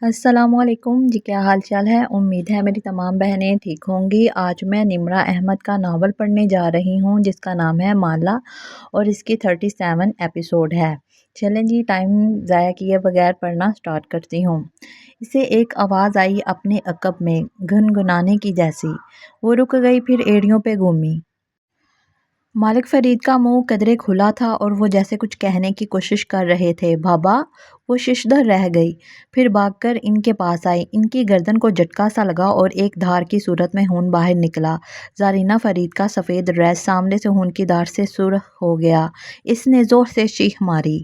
السلام علیکم جی، کیا حال چال ہے؟ امید ہے میری تمام بہنیں ٹھیک ہوں گی۔ آج میں نمرہ احمد کا ناول پڑھنے جا رہی ہوں جس کا نام ہے مالا اور اس کی 37 ایپیسوڈ ہے۔ چلیں جی، ٹائم ضائع کیے بغیر پڑھنا سٹارٹ کرتی ہوں۔ اسے ایک آواز آئی اپنے عقب میں گنگنانے کی جیسی۔ وہ رک گئی، پھر ایڑیوں پہ گھومی۔ مالک فرید کا منہ قدرے کھلا تھا اور وہ جیسے کچھ کہنے کی کوشش کر رہے تھے۔ بابا! وہ ششدر رہ گئی، پھر بھاگ کر ان کے پاس آئی۔ ان کی گردن کو جھٹکا سا لگا اور ایک دھار کی صورت میں خون باہر نکلا۔ زرینہ فرید کا سفید ڈریس سامنے سے خون کی دھار سے سرخ ہو گیا۔ اس نے زور سے چیخ ماری۔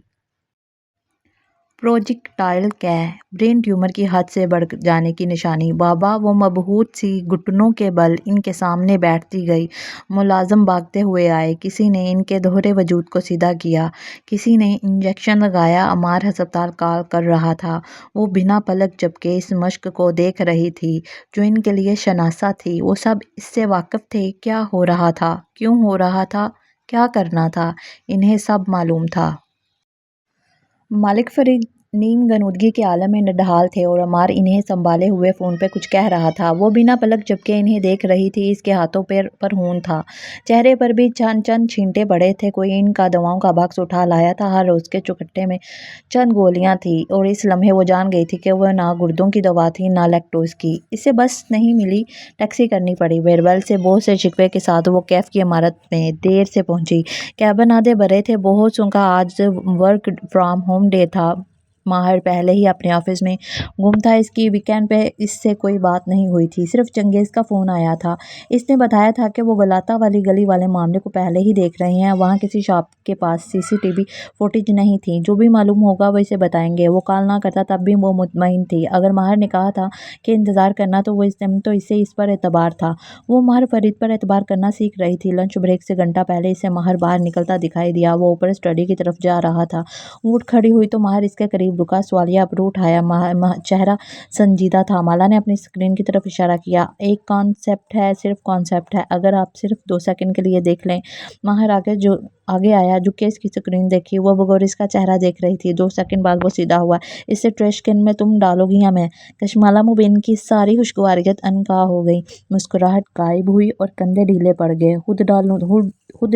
پروجیکٹائل کیے، برین ٹیومر کی حد سے بڑھ جانے کی نشانی۔ بابا! وہ مبہوت سی گھٹنوں کے بل ان کے سامنے بیٹھتی گئی۔ ملازم بھاگتے ہوئے آئے۔ کسی نے ان کے دوہرے وجود کو سیدھا کیا، کسی نے انجیکشن لگایا۔ عمار ہسپتال کال کر رہا تھا۔ وہ بنا پلک جھپکے اس مشق کو دیکھ رہی تھی جو ان کے لیے شناسا تھی۔ وہ سب اس سے واقف تھے۔ کیا ہو رہا تھا؟ کیوں ہو رہا تھا؟ کیا کرنا تھا؟ انہیں سب معلوم تھا۔ مالک فرید نیم غنودگی کے عالم میں نڈھال تھے اور عمار انہیں سنبھالے ہوئے فون پہ کچھ کہہ رہا تھا۔ وہ بنا پلک جھپکے انہیں دیکھ رہی تھی۔ اس کے ہاتھوں پیر پر خون تھا، چہرے پر بھی چند چھینٹے پڑے تھے۔ کوئی ان کا دواؤں کا باکس اٹھا لایا تھا۔ ہر روز کے چوکھٹے میں چند گولیاں تھیں اور اس لمحے وہ جان گئی تھی کہ وہ نہ گردوں کی دوا تھی نہ لیکٹوز کی۔ اسے بس نہیں ملی، ٹیکسی کرنی پڑی۔ ویئرول سے بہت سے شکوے کے ساتھ وہ کیف کی عمارت میں دیر سے پہنچی۔ کیبن آدھے بھرے تھے، بہت سوں کا آج ورک فرام ہوم ڈے تھا۔ ماہر پہلے ہی اپنے آفس میں گم تھا۔ اس کی ویکینڈ پہ اس سے کوئی بات نہیں ہوئی تھی، صرف چنگیز کا فون آیا تھا۔ اس نے بتایا تھا کہ وہ غلاطہ والی گلی والے معاملے کو پہلے ہی دیکھ رہے ہیں۔ وہاں کسی شاپ کے پاس سی سی ٹی وی فوٹیج نہیں تھی۔ جو بھی معلوم ہوگا وہ اسے بتائیں گے۔ وہ کال نہ کرتا تب بھی وہ مطمئن تھی۔ اگر ماہر نے کہا تھا کہ انتظار کرنا تو اسے اس پر اعتبار تھا۔ وہ ماہر فرید پر اعتبار کرنا سیکھ رہی تھی۔ لنچ بریک سے گھنٹہ پہلے اسے ماہر باہر نکلتا دکھائی دیا۔ وہ اوپر اسٹڈی کی طرف جا رہا تھا۔ اٹھ کھڑی ہوئی تو ماہر اس کے قریب رکا۔ سوالیہ ابرو اٹھایا، چہرہ سنجیدہ تھا۔ مالا نے اپنی اسکرین کی طرف اشارہ کیا۔ ایک کانسیپٹ ہے، صرف کانسیپٹ ہے، اگر آپ صرف 2 سیکنڈ کے لیے دیکھ لیں۔ ماہر آگے آیا، جھک کے اس کی اسکرین دیکھی۔ وہ بغور اس کا چہرہ دیکھ رہی تھی۔ 2 سیکنڈ بعد وہ سیدھا ہوا۔ اس سے ٹریش کین میں تم ڈالو گی یا میں؟ کشمالہ مبین کی ساری خوشگواریت عنقا ہو گئی۔ مسکراہٹ غائب ہوئی اور کندھے ڈھیلے پڑ گئے۔ خود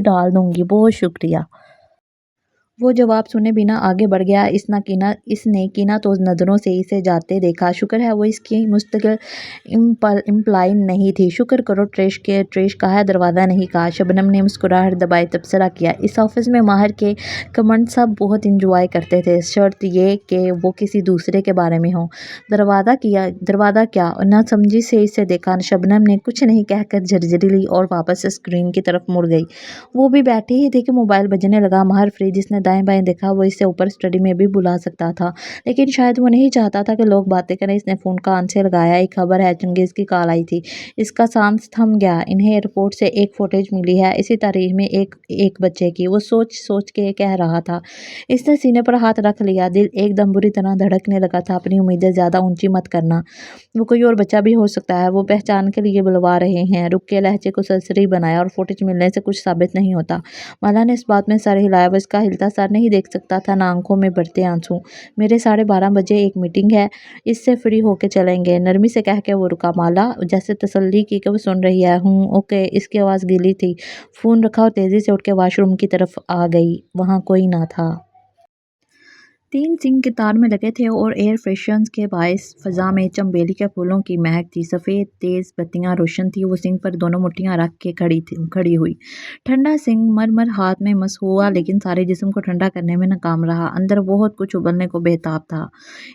ڈال دوں گی، بہت شکریہ۔ وہ جواب سنے بنا آگے بڑھ گیا۔ اس نے کینہ توز نظروں سے اسے جاتے دیکھا۔ شکر ہے وہ اس کی مستقل امپلائی نہیں تھی۔ شکر کرو ٹریش کہا ہے، دروازہ نہیں کہا۔ شبنم نے مسکراہٹ دبائی تبصرہ کیا۔ اس آفس میں ماہر کے کمنٹ سب بہت انجوائے کرتے تھے، شرط یہ کہ وہ کسی دوسرے کے بارے میں ہوں۔ دروازہ کیا؟ نہ سمجھی سے اسے دیکھا۔ شبنم نے کچھ نہیں کہہ کر جھرجھری لی اور واپس اسکرین کی طرف مڑ گئی۔ وہ بھی بیٹھی ہی تھی کہ موبائل بجنے لگا۔ ماہر فرید جس نے دائیں بائیں دیکھا وہ اسے اوپر اسٹڈی میں بھی بلا سکتا تھا، لیکن شاید وہ نہیں چاہتا تھا کہ لوگ باتیں کریں۔ اس نے فون کان سے لگایا۔ ایک خبر ہے، چنگیز کی کال آئی تھی۔ اس کا سانس تھم گیا۔ انہیں ایئرپورٹ سے ایک فوٹیج ملی ہے، اسی تاریخ میں ایک بچے کی۔ وہ سوچ کے کہہ رہا تھا۔ اس نے سینے پر ہاتھ رکھ لیا۔ دل ایک دم بری طرح دھڑکنے لگا تھا۔ اپنی امیدیں زیادہ اونچی مت کرنا، وہ کوئی اور بچہ بھی ہو سکتا ہے۔ وہ پہچان کے لیے بلوا رہے ہیں۔ رک کے لہجے کو سرسری بنایا، اور فوٹیج ملنے سے کچھ ثابت نہیں ہوتا۔ مالا نے اس بات میں سر ہلایا۔ وہ اس کا ہلتا سر نہیں دیکھ سکتا تھا، نہ آنکھوں میں بھرتے آنسو۔ میرے 12:30 بجے ایک میٹنگ ہے، اس سے فری ہو کے چلیں گے، نرمی سے کہہ کے وہ رکا۔ مالا جیسے تسلی کی کہ وہ سن رہی ہے۔ اوکے۔ اس کی آواز گیلی تھی۔ فون رکھا اور تیزی سے اٹھ کے واش روم کی طرف آ گئی۔ وہاں کوئی نہ تھا۔ 3 سنک قطار میں لگے تھے اور ایئر فریشنرز کے باعث فضا میں چنبیلی کے پھولوں کی مہک تھی۔ سفید تیز بتیاں روشن تھیں۔ وہ سنک پر دونوں مٹھیاں رکھ کے کھڑی ہوئی۔ ٹھنڈا سنک مرمر ہاتھ میں مس ہوا، لیکن سارے جسم کو ٹھنڈا کرنے میں ناکام رہا۔ اندر بہت کچھ ابلنے کو بے تاب تھا۔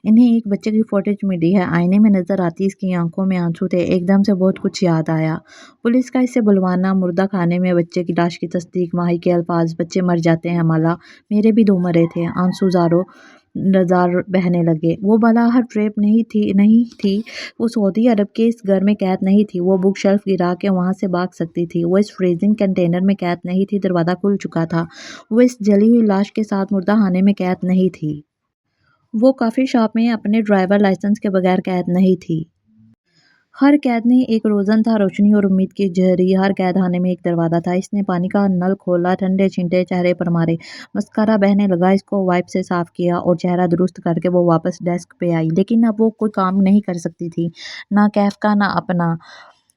انہیں ایک بچے کی فوٹیج ملی ہے، آئینے میں نظر آتی اس کی آنکھوں میں آنسو تھے۔ ایک دم سے بہت کچھ یاد آیا۔ پولیس کا اسے بلوانا، مردہ خانے میں بچے کی لاش کی تصدیق، ماہی کے الفاظ، بچے مر جاتے ہیں مالا، میرے بھی 2 مرے تھے۔ آنسو زار بہنے لگے۔ وہ بالاحر ٹریپ نہیں تھی۔ وہ سعودی عرب کے اس گھر میں قید نہیں تھی۔ وہ بک شیلف گرا کے وہاں سے بھاگ سکتی تھی۔ وہ اس فریزنگ کنٹینر میں قید نہیں تھی، دروازہ کھل چکا تھا۔ وہ اس جلی ہوئی لاش کے ساتھ مردہ خانے میں قید نہیں تھی۔ وہ کافی شاپ میں اپنے ڈرائیور لائسنس کے بغیر قید نہیں تھی۔ हर कैद ने एक रोज़न था, रोशनी और उम्मीद की झरी। हर कैदखाने में एक दरवाज़ा था। इसने पानी का नल खोला, ठंडे छींटे चेहरे पर मारे। मस्कारा बहने लगा, इसको वाइप से साफ किया और चेहरा दुरुस्त करके वो वापस डेस्क पे आई। लेकिन अब वो कोई काम नहीं कर सकती थी, ना कैफ का ना अपना।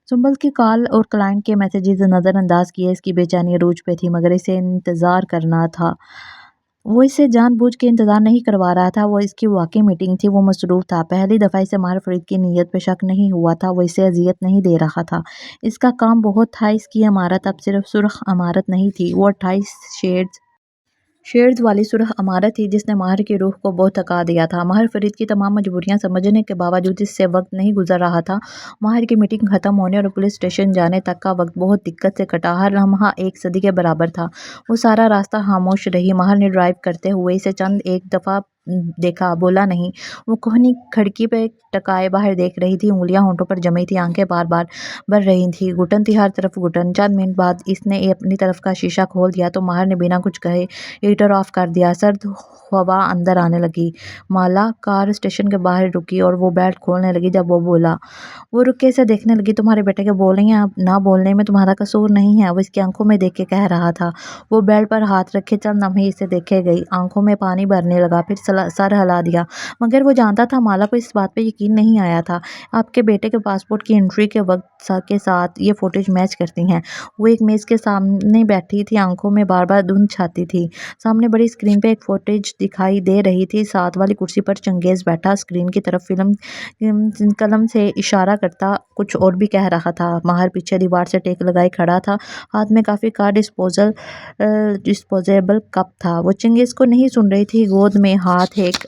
सुंबल की कॉल और क्लाइंट के मैसेजेस नज़रअंदाज किए। इसकी बेचैनी अरूज पे थी, मगर इसे इंतज़ार करना था। वो इसे जानबूझ के इंतज़ार नहीं करवा रहा था, वो इसकी वाकई मीटिंग थी, वो मसरूफ़ था। पहली दफ़ा इसे माहिर फ़रीद की नीयत पे शक नहीं हुआ था, वो इसे अज़ियत नहीं दे रहा था। इसका काम बहुत था, इसकी इमारत अब सिर्फ़ सुर्ख़ इमारत नहीं थी, वो 28 शेड्स शेड्स वाली सुरख इमारत थी जिसने माहिर की रूह को बहुत थका दिया था। माहिर फरीद की तमाम मजबूरियां समझने के बावजूद इससे वक्त नहीं गुजर रहा था। माहिर की मीटिंग खत्म होने और पुलिस स्टेशन जाने तक का वक्त बहुत दिक्कत से कटा। हर लम्हा एक सदी के बराबर था। वो सारा रास्ता खामोश रही। माहिर ने ड्राइव करते हुए इसे चंद एक दफ़ा देखा, बोला नहीं। वो कोहनी खिड़की पे टकाए बाहर देख रही थी, उंगलियां होंठों पर जमी थी, आंखें बार बार भर रही थी। घुटन थी, हर तरफ घुटन। चंद मिनट बाद इसने अपनी तरफ का शीशा खोल दिया तो माहिर ने बिना कुछ कहे हीटर ऑफ कर दिया। सर्द हवा अंदर आने लगी। माला कार स्टेशन के बाहर रुकी और वो बेल्ट खोलने लगी जब वो बोला। वो रुक के इसे देखने लगी। तुम्हारे बेटे के बोलने या ना बोलने में तुम्हारा कसूर नहीं है, वो इसकी आंखों में देख के कह रहा था। वो बेल्ट पर हाथ रखे चंद लम्हे इसे देखे गई। आंखों में पानी भरने लगा, फिर सर हिला दिया। मगर वो जानता था माला को इस बात पे यकीन नहीं आया था। आपके बेटे के पासपोर्ट की एंट्री के वक्त के साथ ये फुटेज मैच करती हैं। वो एक मेज के सामने बैठी थी, आंखों में बार बार धुंध छाती थी। सामने बड़ी स्क्रीन पे एक फुटेज दिखाई दे रही थी। साथ वाली कुर्सी पर चंगेज बैठा स्क्रीन की तरफ कलम से इशारा करता कुछ और भी कह रहा था। माहिर पीछे दीवार से टेक लगाए खड़ा था, हाथ में काफ़ी का डिस्पोजेबल कप था। वो चंगेज को नहीं सुन रही थी, गोद में हाथ एक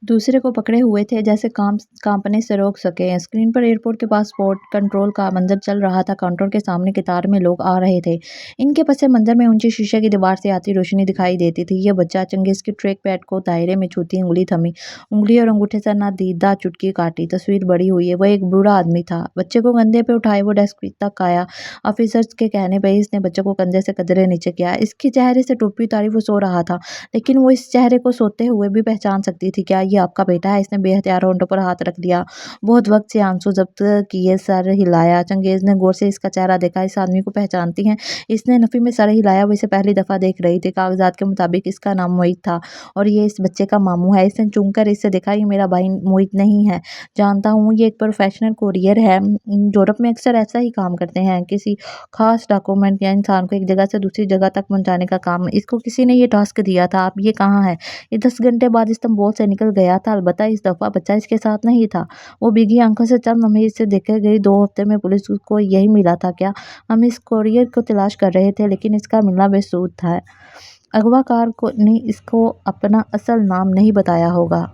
दूसरे को पकड़े हुए थे, जैसे कांपने से रोक सके। स्क्रीन पर एयरपोर्ट के पासपोर्ट कंट्रोल का मंजर चल रहा था। काउंटर के सामने कतार में लोग आ रहे थे। इनके पस मंजर में ऊंची शीशे की दीवार से आती रोशनी दिखाई देती थी। ये बच्चा चंगेज की ट्रैक पैड को दायरे में छूती उंगली थमी, उंगली और अंगूठे से नादीदा चुटकी काटी। तस्वीर बड़ी हुई है। वो एक बूढ़ा आदमी था। बच्चे को कंधे पे उठाए वो डेस्क तक आया। ऑफिसर्स के कहने पर इसने बच्चे को कंधे से कदरे नीचे किया। इसके चेहरे से टोपी उतारी वो सो रहा था, लेकिन वो इस चेहरे को सोते हुए भी पहचान सकती थी। क्या ये आपका बेटा है? इसने बेहतियार होंठों पर हाथ रख दिया। बहुत वक्त से आंसू जब्त किए सर हिलाया। चंगेज ने गौर से इसका चेहरा देखा। इस आदमी को पहचानती हैं? इसने नफी में सर हिलाया। वो इसे पहली दफा देख रही थी। कागजात के मुताबिक इसका नाम मोहित था और ये इस बच्चे का मामू है। इसने चूम कर इससे देखा, ये मेरा भाई मोहित नहीं है। जानता हूँ, ये एक प्रोफेशनल कोरियर है। यूरोप में अक्सर ऐसा ही काम करते हैं, किसी खास डॉक्यूमेंट या इंसान को एक जगह से दूसरी जगह तक पहुंचाने का काम। इसको किसी ने ये टास्क दिया था। आप ये कहाँ है? ये 10 घंटे बाद इस्तांबुल से निकल गया था। अलबत्ता इस दफ़ा बच्चा इसके साथ नहीं था। वो भीगी आंखों से चंद लम्हे इससे देखे गई। 2 हफ्ते में पुलिस को यही मिला था क्या? हम इस कोरियर को तलाश कर रहे थे, लेकिन इसका मिलना बेसुध था। अगवाकार को ने इसको अपना असल नाम नहीं बताया होगा।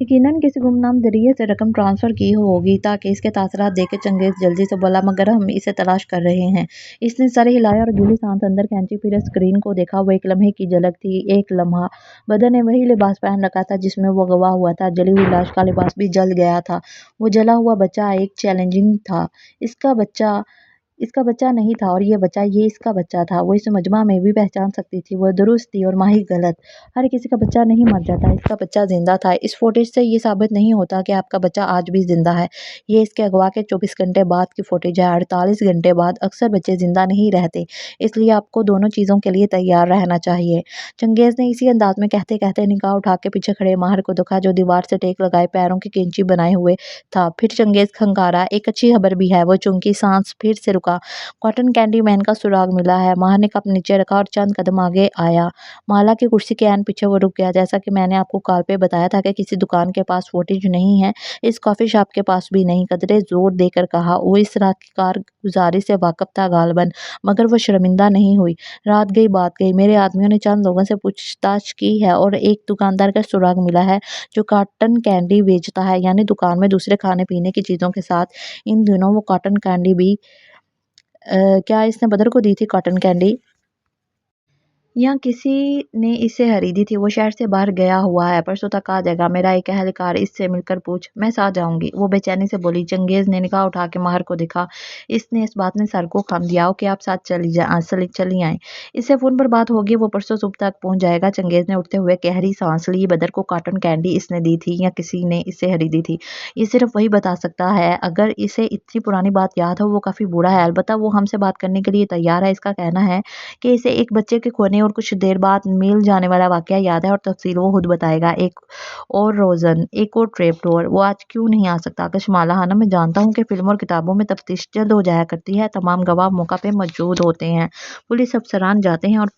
यकीनन किसी गुमनाम जरिए से रकम ट्रांसफ़र की होगी ताकि इसके तासरात देके चंगेज़ जल्दी से बोला, मगर हम इसे तलाश कर रहे हैं। इसने सर हिलाया और गीली सांस अंदर खींची, फिर स्क्रीन को देखा। वो एक लम्हे की झलक थी, एक लम्हा। बदन ने वही लिबास पहन रखा था जिसमें वो गवा हुआ था। जली हुई लाश का लिबास भी जल गया था। वो जला हुआ बच्चा एक चैलेंजिंग था। इसका बच्चा नहीं था और ये बच्चा ये इसका बच्चा था। वो इस मजमा में भी पहचान सकती थी। वो दुरुस्त थी और माही गलत। हर किसी का बच्चा नहीं मर जाता, इसका बच्चा जिंदा था। इस फुटेज से ये साबित नहीं होता कि आपका बच्चा आज भी जिंदा है। ये इसके अगवा के 24 घंटे बाद की फुटेज है। 48 घंटे बाद अक्सर बच्चे जिंदा नहीं रहते, इसलिए आपको दोनों चीज़ों के लिए तैयार रहना चाहिए। चंगेज ने इसी अंदाज में कहते कहते निगाह उठा के पीछे खड़े माहिर को देखा, जो दीवार से टेक लगाए पैरों की कैंची बनाए हुए था। फिर चंगेज खंगारा, एक अच्छी खबर भी है। वो चूंकि सांस फिर से रुका। कॉटन कैंडी मैन का सुराग मिला है। माहिर ने कप नीचे रखा और चंद कदम आगे आया। माला की कुर्सी के ऐन पीछे वो रुक गया। जैसा कि मैंने आपको कॉल पे बताया था कि किसी दुकान के पास फुटेज नहीं है, इस कॉफी शॉप के पास भी नहीं। कदरे जोर देकर कहा। वो इस रात की कारगुजारी से वाकिफ था गालबन, मगर वो शर्मिंदा नहीं हुई। रात गई बात गई। मेरे आदमियों ने चंद लोगों से पूछताछ की है और एक दुकानदार का सुराग मिला है जो कॉटन कैंडी बेचता है, यानी दुकान में दूसरे खाने पीने की चीज़ों के साथ इन दिनों वो कॉटन कैंडी भी क्या इसने बदर को दी थी कॉटन कैंडी? या किसी ने इसे खरीदी थी। वो शहर से बाहर गया हुआ है, परसों तक आ जाएगा। मेरा एक अहलकार, इससे मिलकर पूछ। मैं साथ जाऊंगी, वो बेचैनी से बोली। चंगेज ने निगाह उठा के माहर को देखा। इसने इस बात ने सर को खम दिया कि आप साथ चली आए, इससे फोन पर बात होगी, वो परसों सुबह तक पहुंच जाएगा। चंगेज ने उठते हुए गहरी सांस ली। बदर को कॉटन कैंडी इसने दी थी या किसी ने इससे खरीदी थी, ये सिर्फ वही बता सकता है। अगर इसे इतनी पुरानी बात याद हो, वो काफी बूढ़ा है, अलबत्ता वो हमसे बात करने के लिए तैयार है। इसका कहना है कि इसे एक बच्चे के खोने और कुछ देर बाद मिल जाने वाला वाकया याद है, और तफसील वो खुद बताएगा। एक और रोजन, एक और ट्रेप डोर, वो आज क्यों नहीं आ सकता? कशमाला खाना, मैं जानता हूँ कि फिल्मों और किताबों में तफ्तीश जल्द हो जाया करती है, तमाम गवाह मौका पे मौजूद होते हैं, पुलिस अफसरान जाते हैं और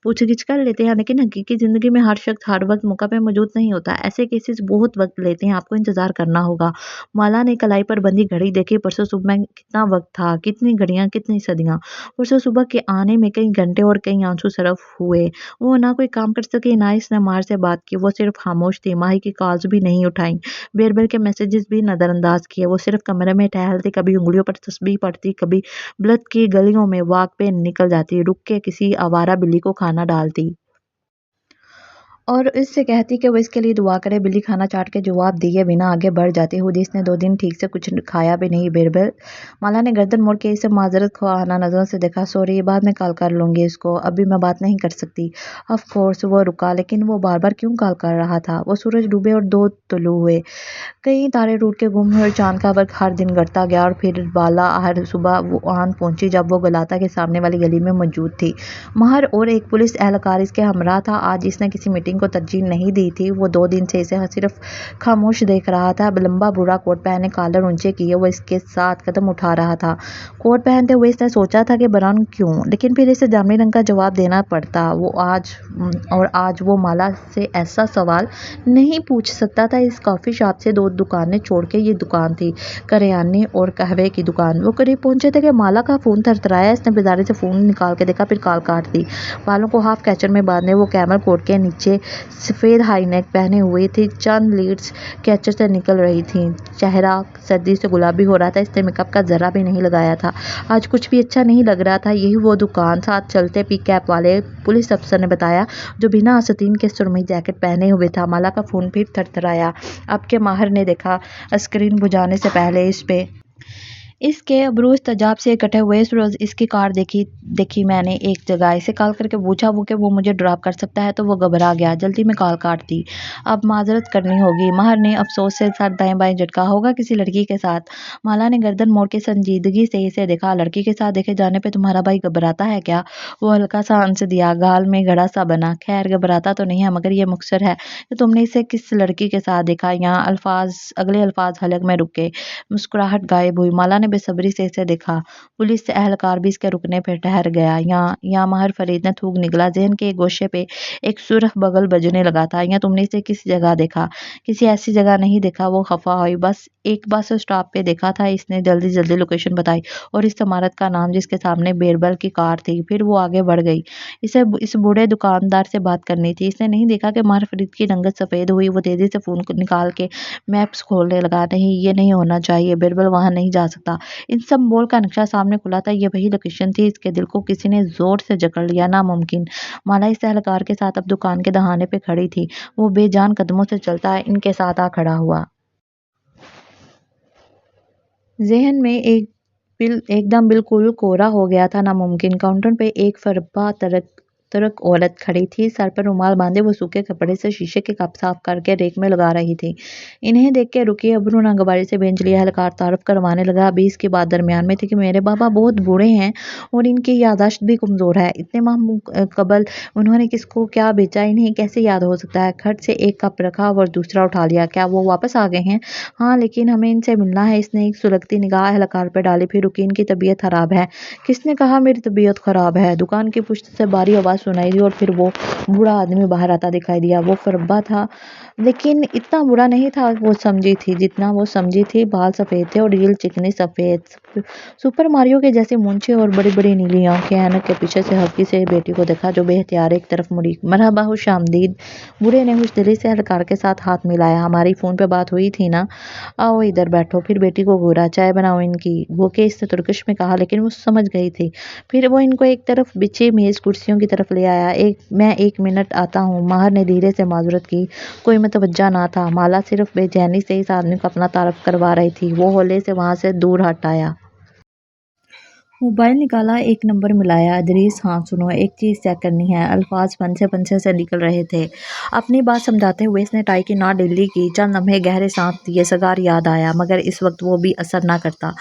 पूछगिछ कर लेते हैं, लेकिन हकीकी जिंदगी में हर शख्स हर वक्त मौका पे मौजूद नहीं होता। ऐसे केसेस बहुत वक्त लेते हैं, आपको इंतजार करना होगा। माला ने कलाई पर बंधी घड़ी देखी। परसों सुबह में कितना वक्त था, कितनी घड़ियां, कितनी सदियां। परसों सुबह के आने में कई घंटे और कई आंसू सरफ हुए। वो ना कोई काम कर सकी, ना इसने मार से बात की। वो सिर्फ खामोश थी, माही की कॉल्स भी नहीं उठाई, बेरबल के मैसेजेस भी नजरअंदाज किए। वो सिर्फ कमरे में टहलती, कभी उंगलियों पर तस्बीह पढ़ती, कभी ब्लद की गलियों में वॉक पे निकल जाती, रुक के किसी आवारा बिल्ली को खाना डालती और इससे कहती कि वो इसके लिए दुआ करे। बिल्ली खाना चाट के जवाब दिए बिना आगे बढ़ जाती। हुदीस ने 2 दिन ठीक से कुछ खाया भी नहीं। बिरबल, माला ने गर्दन मोड़ के इसे माजरत ख्वाहाना नजरों से देखा। सॉरी, बाद में कॉल कर लूंगी इसको, अभी मैं बात नहीं कर सकती। Of course. वो रुका, लेकिन वो बार बार क्यों कॉल कर रहा था? वो सूरज डूबे और 2 तुलू हुए, कई तारे टूट के गुम हुए और चांद का वर्क हर दिन घटता गया। और फिर बाला हर सुबह वो आन पहुंची जब वो गलाता के सामने वाली गली में मौजूद थी। महर और एक पुलिस एहलकार इसके हमरा था। आज इसने किसी मीटिंग को तरजीह नहीं दी थी। वो 2 दिन से इसे सिर्फ खामोश देख रहा था। लंबा बुरा कोट पहने, कॉलर ऊंचे किए, वो इसके साथ कदम उठा रहा था। कोट पहनते हुए इसने सोचा था कि ब्राउन क्यों, लेकिन फिर इसे जामुनी रंग का जवाब देना पड़ता। वो आज वो माला से ऐसा सवाल नहीं पूछ सकता था। इस कॉफी शॉप से 2 दुकानें छोड़ के ये दुकान थी, करियाने और कहवे की दुकान। वो करीब पहुंचे थे कि माला का फोन थरथराया। इसने बेदारी से फोन निकाल के देखा, फिर कॉल काट दी। बालों को हाफ कैचर में बांधे वो कैमल कोट के नीचे सफेद हाई नेक पहने हुए थी। चंद लीड्स कैचर से निकल रही थी। चेहरा सर्दी से गुलाबी हो रहा था। इसने मेकअप का जरा भी नहीं लगाया था। आज कुछ भी अच्छा नहीं लग रहा था। यही वो दुकान, साथ चलते पी कैप वाले पुलिस अफसर ने बताया, जो बिना आस्तीन के सुरमई जैकेट पहने हुए था। माला का फोन फिर थरथराया। अब के माहिर ने देखा, स्क्रीन बुझाने से पहले इस पे इसके अबरूज तजाब से इकट्ठे हुए। इस रोज इसकी कार देखी मैंने एक जगह। इसे कॉल करके पूछा वो मुझे ड्रॉप कर सकता है, तो वो घबरा गया। जल्दी में कॉल काट दी। अब माजरत करनी होगी। महर ने अफसोस से सर दाएं बाएं झटका। होगा किसी लड़की के साथ। माला ने गर्दन मोड़ के संजीदगी से इसे देखा। लड़की के साथ देखे जाने पे तुम्हारा भाई घबराता है क्या? वो हल्का सा हंस दिया, गाल में गड़ा सा बना। खैर, घबराता तो नहीं है, मगर ये मुक्सर है कि तुमने इसे किस लड़की के साथ देखा। यहाँ अगले अल्फाज हलक में रुके, मुस्कुराहट गायब हुई। माला ने बेसब्री से इसे देखा। पुलिस एहलकार भी इसके रुकने पर ठहर गया। यहाँ माहिर फरीद ने थूक निकला। जहन के गोशे पे एक सुरख बगल बजने लगा था। यहाँ तुमने इसे किस जगह देखा? किसी ऐसी जगह नहीं देखा। वो खफा हुई। बस एक बस स्टॉप पे देखा था। इसने जल्दी लोकेशन बताई और इस इमारत का नाम, जिसके सामने बेरबल की कार थी। फिर वो आगे बढ़ गई। इसे इस बूढ़े दुकानदार से बात करनी थी। इसने नहीं देखा कि माहिर फरीद की रंगत सफेद हुई। वो तेजी से फोन को निकाल के मैप्स खोलने लगा। नहीं, ये नहीं होना चाहिए, बेरबल वहां नहीं जा सकता। इन सब मॉल का नक्शा सामने खुला था। ये वही लोकेशन थी। इसके दिल को किसी ने जोर से जकड़ लिया। नामुमकिन। माला इस एहलकार के साथ अब दुकान के दहाने पे खड़ी थी। वो बेजान कदमों से चलता है, इनके साथ आ खड़ा हुआ। जहन में एकदम बिल्कुल कोरा हो गया था। नामुमकिन। काउंटर पे एक फरबा तुर्क औरत खड़ी थी। सर पर रुमाल बांधे वो सूखे कपड़े से शीशे के कप साफ करके रेक में लगा रही थी। इन्हें देख के रुकी। अबरू नागवारी से बेंच लिया। एहलकार तारुफ करवाने लगा। अभी इसकी बात दरमियान में थी कि मेरे बाबा बहुत बूढ़े हैं और इनकी यादाश्त भी कमजोर है। इतने माह कबल उन्होंने किसको क्या बेचा, इन्हें कैसे याद हो सकता है? खट से एक कप रखा और दूसरा उठा लिया। क्या वो वापस आ गए हैं? हाँ, लेकिन हमें इनसे मिलना है। इसने एक सुलगती निगाह एहलकार पर डाली। फिर रुकी। इनकी तबीयत खराब है। किसने कहा मेरी तबीयत खराब है? दुकान की पुश्त से बारी आवाज सुनाई दी और फिर वो बूढ़ा आदमी बाहर आता दिखाई दिया। वो फरब्बा था लेकिन इतना बुरा नहीं था वो समझी थी जितना वो समझी थी। बाल सफ़ेद थे और रील चिकनी सफ़ेद, सुपर मारियो के जैसे मूंछें और बड़ी-बड़ी नीली आँखें। ऐनक के पीछे से हल्की से बेटी को देखा जो बेहतियात एक तरफ मुड़ी। मरहबा खुशामदीद। बूढ़े ने खुशदिली से एहलकार के साथ हाथ मिलाया। हमारी फ़ोन पे बात हुई थी ना, आओ इधर बैठो। फिर बेटी को घूरा, चाय बनाओ इनकी, वो के इसने तुर्किश में कहा लेकिन वो समझ गई थी। फिर वो इनको एक तरफ बिछी मेज़ कुर्सियों की तरफ ले आया। मैं 1 मिनट आता हूँ। माहर ने धीरे से माजूरत की। कोई मतवज्जा ना था। माला सिर्फ बेचैनी से इस आदमी को अपना तारुफ करवा रही थी। वो हौले से वहाँ से दूर हट आया। मोबाइल निकाला, एक नंबर मिलाया। इदरीस, हाँ सुनो, एक चीज़ चेक करनी है। अल्फाज पंसे से निकल रहे थे। अपनी बात समझाते हुए इसने टाई की नाट ढीली की। चंद लम्हे गहरे सांस दिए। सगार याद आया मगर इस वक्त वो भी असर ना करता।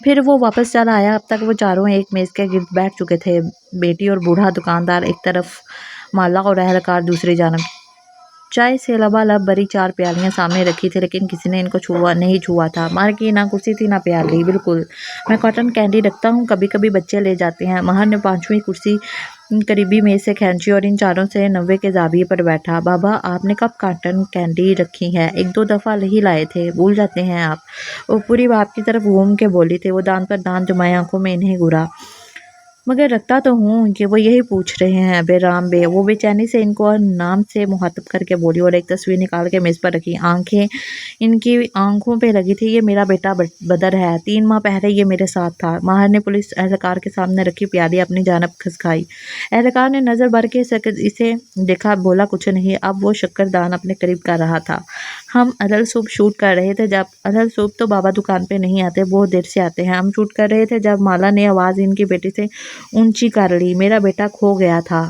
फिर वो वापस चला आया। अब तक वो चारों एक मेज़ के गिर्द बैठ चुके थे। बेटी और बूढ़ा दुकानदार एक तरफ, माला और एहलकार दूसरी जानब। चाय से लबालब भरी 4 प्यालियाँ सामने रखी थी लेकिन किसी ने इनको नहीं छुआ था। मार की ना कुर्सी थी ना प्याली। बिल्कुल, मैं कॉटन कैंडी रखता हूँ, कभी कभी बच्चे ले जाते हैं। महर ने 5वीं कुर्सी करीबी मेज से खींची और इन चारों से 90 के जाविये पर बैठा। बाबा आपने कब कॉटन कैंडी रखी है? 1-2 दफ़ा ही लाए थे, भूल जाते हैं आप। वो पूरी बाप की तरफ घूम के बोली थे। वो दांत पर दांत जमाए आंखों में इन्हें घुरा। मगर रखता तो हूँ कि वो यही पूछ रहे हैं बेराम बे। वो बेचैनी से इनको नाम से मुखातब करके बोली और एक तस्वीर निकाल के मेज़ पर रखी। आंखें इनकी आंखों पे लगी थी। ये मेरा बेटा बदर है, 3 माह पहले ये मेरे साथ था। माहर ने पुलिस एहलकार के सामने रखी प्याली अपनी जानब खिसकाई। एहलकार ने नज़र भर के इसे देखा, बोला कुछ नहीं। अब वो शक्करदान अपने करीब कर रहा था। हम अदल सूप शूट कर रहे थे जब अदल सूप तो बाबा दुकान पे नहीं आते, बहुत देर से आते हैं। हम शूट कर रहे थे जब माला ने आवाज़ इनकी बेटी से ऊंची कर ली। मेरा बेटा खो गया था।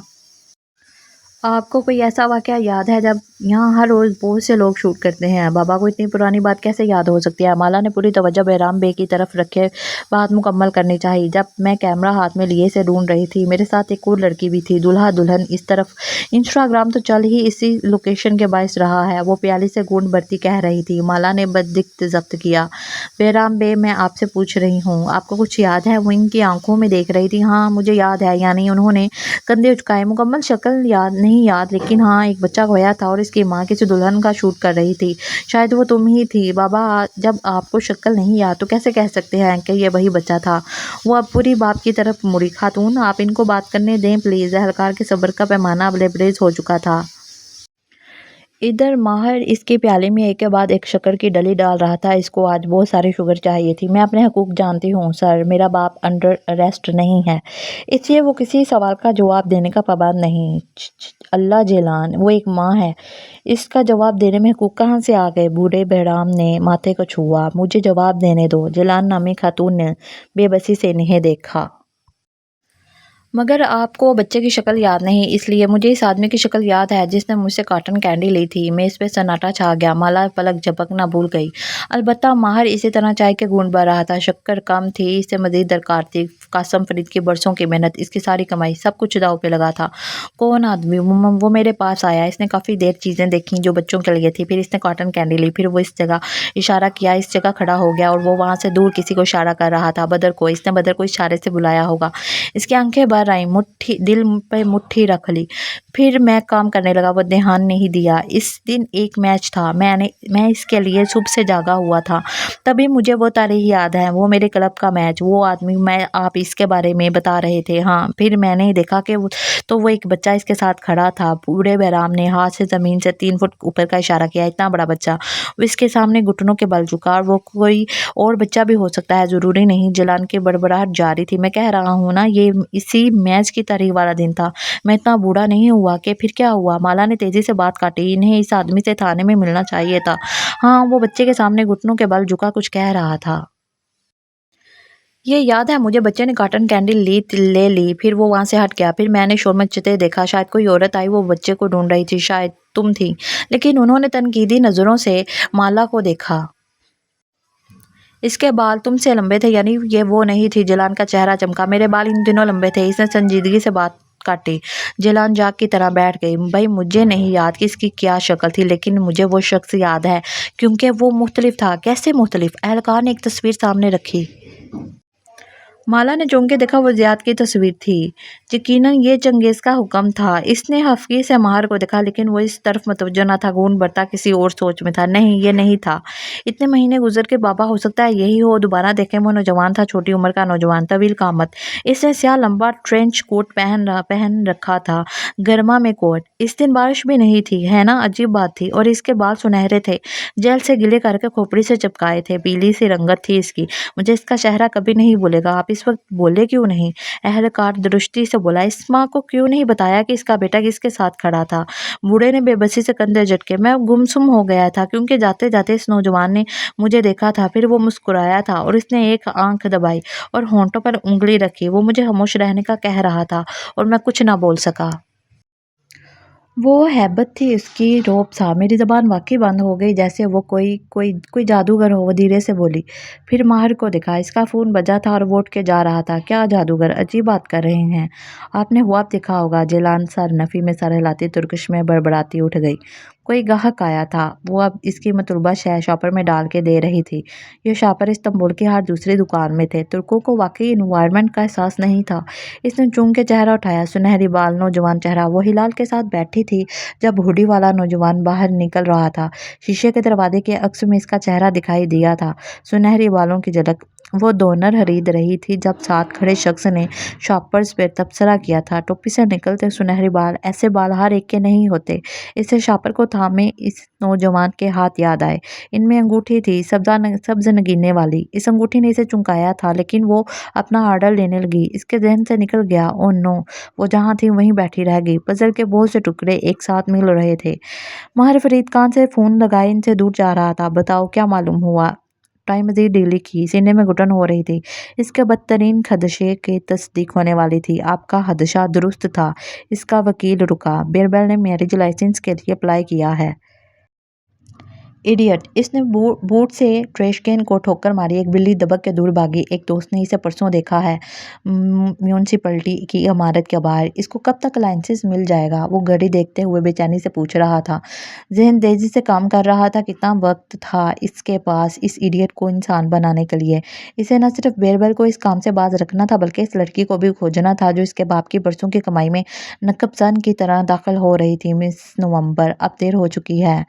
आपको कोई ऐसा वाक़या याद है जब यहाँ हर रोज़ बहुत से लोग शूट करते हैं? बाबा को इतनी पुरानी बात कैसे याद हो सकती है? माला ने पूरी तवज्जो बहराम बे की तरफ रखे बात मुकम्मल करनी चाहिए। जब मैं कैमरा हाथ में लिए से ढूंढ रही थी, मेरे साथ एक और लड़की भी थी, दूल्हा दुल्हन। इस तरफ इंस्टाग्राम तो चल ही इसी लोकेशन के बायस रहा है। वो प्याली से घूंट भरती कह रही थी। माला ने बददिक्त जब्त किया। बहराम बे मैं आपसे पूछ रही हूँ, आपको कुछ याद है? वो इनकी आंखों में देख रही थी। हाँ मुझे याद है। यानी उन्होंने कंधे उचकाए। मुकम्मल शक्ल नहीं याद, लेकिन हाँ एक बच्चा खोया था और इसकी माँ किसी दुल्हन का शूट कर रही थी। शायद वो तुम ही थी। बाबा जब आपको शक्ल नहीं याद तो कैसे कह सकते हैं कि ये वही बच्चा था? वो अब पूरी बाप की तरफ मुड़ी। खातून आप इनको बात करने दें प्लीज़। एहलकार के सब्र का पैमाना अब लबरेज हो चुका था। इधर माहिर इसके प्याले में एक के बाद एक शक्कर की डली डाल रहा था। इसको आज बहुत सारी शुगर चाहिए थी। मैं अपने हकूक जानती हूँ सर, मेरा बाप अंडर अरेस्ट नहीं है, इसलिए वो किसी सवाल का जवाब देने का पाबंद नहीं। अल्लाह जेलान, वो एक माँ है, इसका जवाब देने में हकूक कहाँ से आ गए? बूढ़े बहराम ने माथे को छुआ। मुझे जवाब देने दो। जेलान नामी खातून ने बेबसी से इन्हें देखा। मगर आपको बच्चे की शक्ल याद नहीं, इसलिए मुझे इस आदमी की शक्ल याद है जिसने मुझसे कॉटन कैंडी ली थी। मेज़ पे सन्नाटा छा गया। माला पलक झपकना भूल गई। अलबत्ता माहिर इसी तरह चाय के घूंट भर रहा था। शक्कर कम थी, इससे मज़ीद दरकार थी। कासम फरीद की बरसों की मेहनत, इसकी सारी कमाई, सब कुछ दाव पे लगा था। कौन आदमी? वो मेरे पास आया। इसने काफ़ी देर चीज़ें देखी जो बच्चों के लिए थी। फिर इसने कॉटन कैंडी ली। फिर वो इस जगह इशारा किया, इस जगह खड़ा हो गया और वो वहाँ से दूर किसी को इशारा कर रहा था। बदर को। इसने बदर को इशारे से बुलाया होगा। इसकी आंखें भर आई। दिल पे मुट्ठी रख ली। फिर मैं काम करने लगा। वो ध्यान नहीं दिया। इस दिन एक मैच था। मैं इसके लिए सुबह से जागा हुआ था। तभी मुझे वो तारीख याद है। वो मेरे क्लब का मैच, वो आदमी आप इसके बारे में बता रहे थे। हाँ, फिर मैंने देखा कि वो एक बच्चा इसके साथ खड़ा था। बूढ़े बहराम ने हाथ से ज़मीन से 3 फुट ऊपर का इशारा किया। इतना बड़ा बच्चा। वो इसके सामने घुटनों के बल झुका। और वो कोई और बच्चा भी हो सकता है, ज़रूरी नहीं। जलान की बड़बड़ाहट जारी थी। मैं कह रहा हूँ ना, ये इसी मैच की तारीख वाला दिन था। मैं इतना बूढ़ा नहीं हुआ कि फिर क्या हुआ? माला ने तेज़ी से बात काटी। इन्हें इस आदमी से थाने में मिलना चाहिए था। हाँ, वो बच्चे के सामने घुटनों के बल झुका कुछ कह रहा था। ये याद है मुझे, बच्चे ने कॉटन कैंडी ले ली। फिर वो वहाँ से हट गया। फिर मैंने शोर मचते देखा। शायद कोई औरत आई, वो बच्चे को ढूंढ रही थी। शायद तुम थी। लेकिन उन्होंने तनकीदी नज़रों से माला को देखा। इसके बाल तुमसे लंबे थे, यानी ये वो नहीं थी। जलान का चेहरा चमका। मेरे बाल इन दिनों लंबे थे। इसने संजीदगी से बात काटी। जलान जाग की तरह बैठ गई। भाई मुझे नहीं याद कि इसकी क्या शक्ल थी, लेकिन मुझे वो शख्स याद है क्योंकि वो मुख्तलिफ था। कैसे मुख्तलिफ? एहलकार ने एक तस्वीर सामने रखी। माला ने चौंक के देखा, वो ज़ियाद की तस्वीर थी। यकीनन ये चंगेज़ का हुक्म था। इसने हफ़की से माहिर को देखा, लेकिन वो इस तरफ मतवज्जो न था, खून भरता किसी और सोच में था। नहीं, ये नहीं था। इतने महीने गुजर के बाबा, हो सकता है यही हो। दोबारा देखें, वो नौजवान था, छोटी उम्र का नौजवान, तवील कामत। इसने स्याह लंबा ट्रेंच कोट पहन रखा था, गर्मा में कोट। इस दिन बारिश भी नहीं थी, है ना? अजीब बात थी। और इसके बाल सुनहरे थे, जेल से गिले करके खोपड़ी से चिपकाए थे। पीली सी रंगत थी इसकी। मुझे इसका चेहरा कभी नहीं भूलेगा। आप इस वक्त बोले क्यों नहीं? एहलकार दृष्टि से बोला। इस माँ को क्यों नहीं बताया कि इसका बेटा किसके साथ खड़ा था? बूढ़े ने बेबसी से कंधे झटके। मैं गुमसुम हो गया था, क्योंकि जाते जाते इस नौजवान ने मुझे देखा था। फिर वो मुस्कुराया था और इसने एक आंख दबाई और होंठों पर उंगली रखी। वो मुझे खामोश रहने का कह रहा था और मैं कुछ ना बोल सका। वो हैबत थी उसकी, रौब सा। मेरी ज़बान वाक़ई बंद हो गई, जैसे वो कोई जादूगर हो। वो धीरे से बोली। फिर माहिर को देखा, इसका फ़ोन बजा था और वो उठ के जा रहा था। क्या जादूगर? अजीब बात कर रहे हैं। आपने ख्वाब देखा होगा। जिलान सर नफ़ी में सर हिलाती तुर्किश में बड़बड़ाती उठ गई। कोई गाहक आया था। वो अब इसकी मतलूबा शय शॉपर में डाल के दे रही थी। ये शॉपर इस्तांबुल की हर दूसरी दुकान में थे। तुर्कों को वाक़ई इन्वायरमेंट का एहसास नहीं था। इसने चूम के चेहरा उठाया, सुनहरी बाल, नौजवान चेहरा। वो हिलाल के साथ बैठी थी जब हुडी वाला नौजवान बाहर निकल रहा था। शीशे के दरवाजे के अक्स में इसका चेहरा दिखाई दिया था, सुनहरी बालों की झलक। वो डोनर खरीद रही थी जब साथ खड़े शख्स ने शॉपर्स पर तबसरा किया था। टोपी से निकलते सुनहरे बाल, ऐसे बाल हर एक के नहीं होते। इसे शॉपर को थामे इस नौजवान के हाथ याद आए। इनमें अंगूठी थी, सब्ज नगीने वाली। इस अंगूठी ने इसे चुंकाया था, लेकिन वो अपना आर्डर लेने लगी। इसके जहन से निकल गया, ओ नो, वो जहाँ थी वहीं बैठी रह गई। पजल के बहुत से टुकड़े एक साथ मिल रहे थे। माहिर फरीद खान से फ़ोन लगाए इनसे दूर जा रहा था। बताओ क्या मालूम हुआ? टाइम मज़ीद ढीली की, सीने में घुटन हो रही थी। इसके बदतरीन खदशे की तस्दीक होने वाली थी। आपका खदशा दुरुस्त था। इसका वकील रुका। बिरबल ने मैरिज लाइसेंस के लिए अप्लाई किया है। इडियट! इसने बूट से ट्रैश कैन को ठोकर मारी। एक बिल्ली दबक के दूर भागी। एक दोस्त ने इसे परसों देखा है म्यूनसिपैलिटी की इमारत के बाहर। इसको कब तक लाइसेंस मिल जाएगा? वो घड़ी देखते हुए बेचैनी से पूछ रहा था। ज़हन तेजी से काम कर रहा था। कितना वक्त था इसके पास इस इडियट को इंसान बनाने के लिए? इसे न सिर्फ बिरबल को इस काम से बाज रखना था, बल्कि इस लड़की को भी खोजना था जो इसके बाप की बरसों की कमाई में नकबज़न की तरह दाखिल हो रही थी। मिस नवंबर, अब देर हो चुकी है।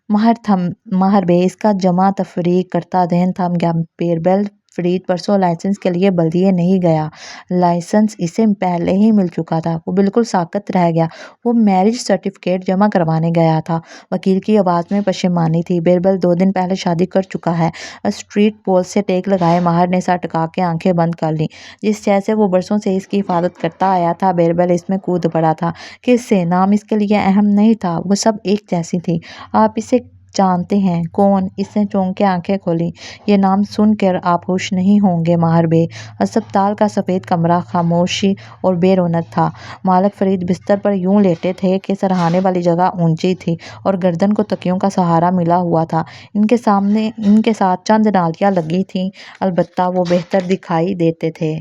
माहर बे, इसका जमा तफरीक करता ज़हन थम गया। बिरबल फरीद परसों लाइसेंस के लिए बल्दिए नहीं गया। लाइसेंस इसे पहले ही मिल चुका था। वो बिल्कुल साकत रह गया। वो मैरिज सर्टिफिकेट जमा करवाने गया था। वकील की आवाज़ में पशेमानी थी। बिरबल 2 दिन पहले शादी कर चुका है। स्ट्रीट पोल से टेक लगाए माहर ने सर टिका के आंखें बंद कर लीं। जिस शय से वो बरसों से इसकी हिफाजत करता आया था, बिरबल इसमें कूद पड़ा था। किससे? नाम इसके लिए अहम नहीं था। वो सब एक जैसी थी। आप इसे जानते हैं? कौन? इसने चौंक के आंखें खोली। ये नाम सुनकर आप खुश नहीं होंगे माहिर बे। अस्पताल का सफ़ेद कमरा खामोशी और बेरौनक था। मालिक फरीद बिस्तर पर यूं लेटे थे कि सराहने वाली जगह ऊंची थी और गर्दन को तकियों का सहारा मिला हुआ था। इनके साथ चंद नालियाँ लगी थीं, अलबत्ता वो बेहतर दिखाई देते थे।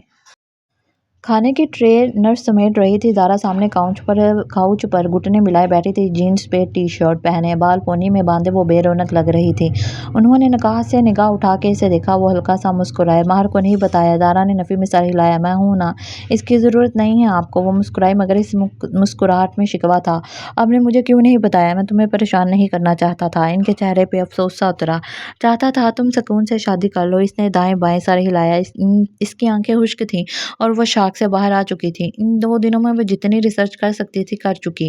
खाने की ट्रे नर्स समेट रही थी। ज़ारा सामने काउच पर घुटने मिलाए बैठी थी, जीन्स पे टी शर्ट पहने, बाल पोनी में बांधे वो बेरौनक लग रही थी। उन्होंने निकाह से निगाह उठा के इसे देखा। वो हल्का सा मुस्कुराए। माहर को नहीं बताया? ज़ारा ने नफ़ी में सर हिलाया। मैं हूँ ना, इसकी ज़रूरत नहीं है आपको। वो मुस्कुराई, मगर इस मुस्कुराहट में शिकवा था। आपने मुझे क्यों नहीं बताया? मैं तुम्हें परेशान नहीं करना चाहता था। इनके चेहरे पे अफसोस सा उतरा। चाहता था तुम सुकून से शादी कर लो। इसने दाएं बाएं सर हिलाया। इसकी आंखें खुश्क थीं और वो शाक से बाहर आ चुकी थी। इन 2 दिनों में वो जितनी रिसर्च कर सकती थी कर चुकी।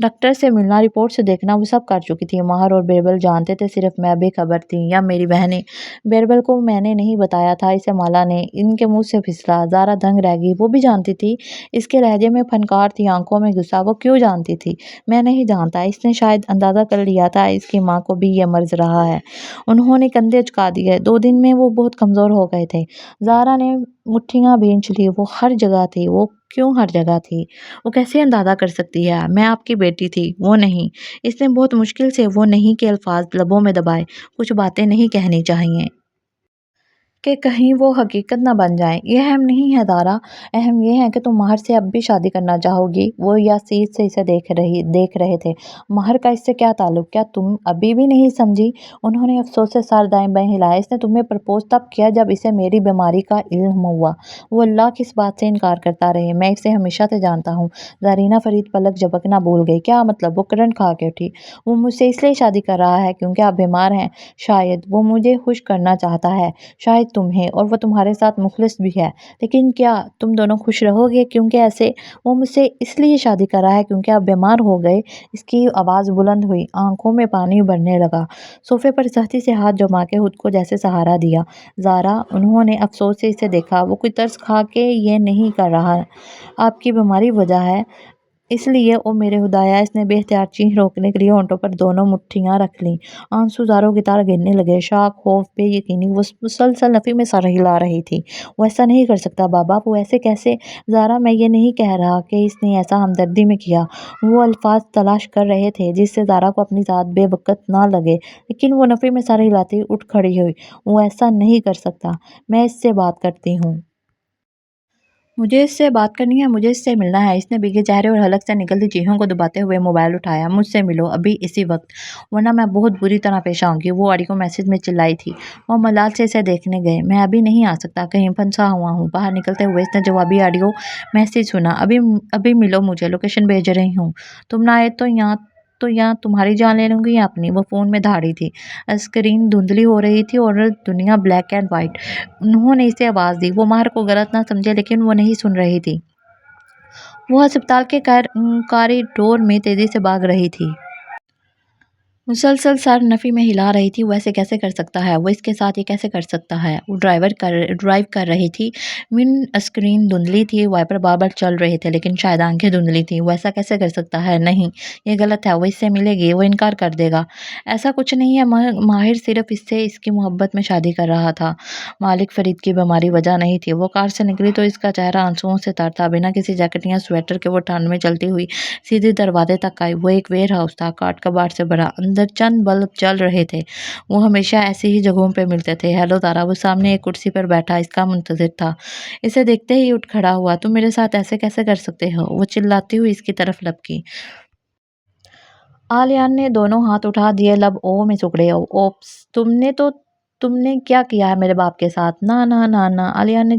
डॉक्टर से मिलना, रिपोर्ट से देखना, वो सब कर चुकी थी। माहर और बिरबल जानते थे, सिर्फ मैं बेखबर थी, या मेरी बहनें। बिरबल को मैंने नहीं बताया था, इसे माला ने। इनके मुंह से फिसला। ज़ारा दंग रह गई। वो भी जानती थी? इसके लहजे में फनकार थी, आंखों में गुस्सा। वो क्यों जानती थी? मैं नहीं जानता। इसने शायद अंदाज़ा कर लिया था इसकी माँ को भी ये मर्ज रहा है। उन्होंने कंधे झुका दिए। 2 दिन में वो बहुत कमज़ोर हो गए थे। ज़ारा ने मुट्ठियाँ भींच ली। वो हर जगह थी। वो क्यों हर जगह थी? वो कैसे अंदाज़ा कर सकती है? मैं आपकी बेटी थी, वो नहीं। इसने बहुत मुश्किल से वो नहीं के अल्फाज लबों में दबाए। कुछ बातें नहीं कहनी चाहिए। کہ کہیں وہ حقیقت نہ بن جائیں۔ یہ اہم نہیں ہے دارا، اہم یہ ہے کہ تم ماہر سے اب بھی شادی کرنا چاہو گی۔ وہ یاسیر سے اسے دیکھ رہے تھے۔ ماہر کا اس سے کیا تعلق؟ کیا تم ابھی بھی نہیں سمجھی؟ انہوں نے افسوس سے سر دائیں بائیں ہلایا۔ اس نے تمہیں پرپوز تب کیا جب اسے میری بیماری کا علم ہوا۔ وہ اللہ کی اس بات سے انکار کرتا رہے، میں اسے ہمیشہ سے جانتا ہوں۔ زرینہ فرید پلک جھپکنا بھول گئی۔ کیا مطلب؟ وہ کرنٹ کھا کے اٹھی۔ وہ مجھ سے اس لیے شادی کر رہا ہے کیونکہ آپ بیمار ہیں؟ شاید وہ مجھے خوش کرنا چاہتا ہے، شاید تمہیں، اور وہ تمہارے ساتھ مخلص بھی ہے، لیکن کیا تم دونوں خوش رہو گے؟ کیونکہ ایسے وہ مجھ سے اس لیے شادی کر رہا ہے کیونکہ آپ بیمار ہو گئے۔ اس کی آواز بلند ہوئی، آنکھوں میں پانی بھرنے لگا۔ صوفے پر سختی سے ہاتھ جما کے خود کو جیسے سہارا دیا۔ زارا، انہوں نے افسوس سے اسے دیکھا، وہ کوئی ترس کھا کے یہ نہیں کر رہا، آپ کی بیماری وجہ ہے اس لیے۔ او میرے خدایا! اس نے بے اختیار چیخ روکنے کے لیے ہونٹوں پر دونوں مٹھیاں رکھ لیں۔ آنسو زاروں کی طرح گرنے لگے۔ شاک، خوف، بے یقینی۔ وہ مسلسل نفی میں سر ہلا رہی تھی۔ وہ ایسا نہیں کر سکتا بابا، وہ ایسے کیسے؟ زارا، میں یہ نہیں کہہ رہا کہ اس نے ایسا ہمدردی میں کیا۔ وہ الفاظ تلاش کر رہے تھے جس سے زارا کو اپنی ذات بے وقت نہ لگے، لیکن وہ نفی میں سر ہلاتی اٹھ کھڑی ہوئی۔ وہ ایسا نہیں کر سکتا، میں اس سے بات کرتی ہوں۔ مجھے اس سے بات کرنی ہے، مجھے اس سے ملنا ہے۔ اس نے بھیگے چہرے اور حلق سے نکلتی چیخوں کو دباتے ہوئے موبائل اٹھایا۔ مجھ سے ملو، ابھی اسی وقت، ورنہ میں بہت بری طرح پیش آؤں گی۔ وہ آڈیو میسیج میں چلائی تھی۔ وہ ملال سے اسے دیکھنے گئے۔ میں ابھی نہیں آ سکتا، کہیں پھنسا ہوا ہوں۔ باہر نکلتے ہوئے اس نے جوابی آڈیو میسیج سنا۔ ابھی ملو مجھے، لوکیشن بھیج رہی ہوں۔ تم نہ آئے تو یا تمہاری جان لے لوں گی یا اپنی۔ وہ فون میں دھاڑی تھی، اسکرین دھندلی ہو رہی تھی اور دنیا بلیک اینڈ وائٹ۔ انہوں نے اسے آواز دی۔ وہ ماہر کو غلط نہ سمجھے، لیکن وہ نہیں سن رہی تھی۔ وہ ہسپتال کے کاریڈور میں تیزی سے بھاگ رہی تھی، مسلسل سر نفی میں ہلا رہی تھی۔ وہ ایسے کیسے کر سکتا ہے؟ وہ اس کے ساتھ یہ کیسے کر سکتا ہے؟ وہ ڈرائیو کر رہی تھی، ونڈ اسکرین دھندلی تھی، وائپر بار بار چل رہے تھے، لیکن شاید آنکھیں دھندلی تھیں۔ وہ ایسا کیسے کر سکتا ہے؟ نہیں، یہ غلط ہے۔ وہ اس سے ملے گی، وہ انکار کر دے گا۔ ایسا کچھ نہیں ہے، ماہر صرف اس سے اس کی محبت میں شادی کر رہا تھا۔ مالک فرید کی بیماری وجہ نہیں تھی۔ وہ کار سے نکلی تو اس کا چہرہ آنسوؤں سے تر تھا۔ بنا کسی جیکٹ یا سویٹر کے وہ ٹھنڈ میں چلتی ہوئی سیدھی دروازے تک آئی۔ وہ ایک ویئر ہاؤس تھا، کاٹ کباڑ سے بھرا، اندر چند بلب جل رہے تھے۔ وہ ہمیشہ ایسی ہی جگہوں پہ ملتے تھے۔ ہیلو تارا، وہ سامنے ایک کرسی پر بیٹھا اس کا منتظر تھا۔ اسے دیکھتے ہی اٹھ کھڑا ہوا۔ تم میرے ساتھ ایسے کیسے کر سکتے ہو؟ وہ چلاتی ہوئی اس کی طرف لپکی۔ آلیان نے دونوں ہاتھ اٹھا دیے، لب او میں سکڑے۔ اوپس، تم نے کیا کیا ہے میرے باپ کے ساتھ؟ نہ نہ نہ نہ، آلیان نے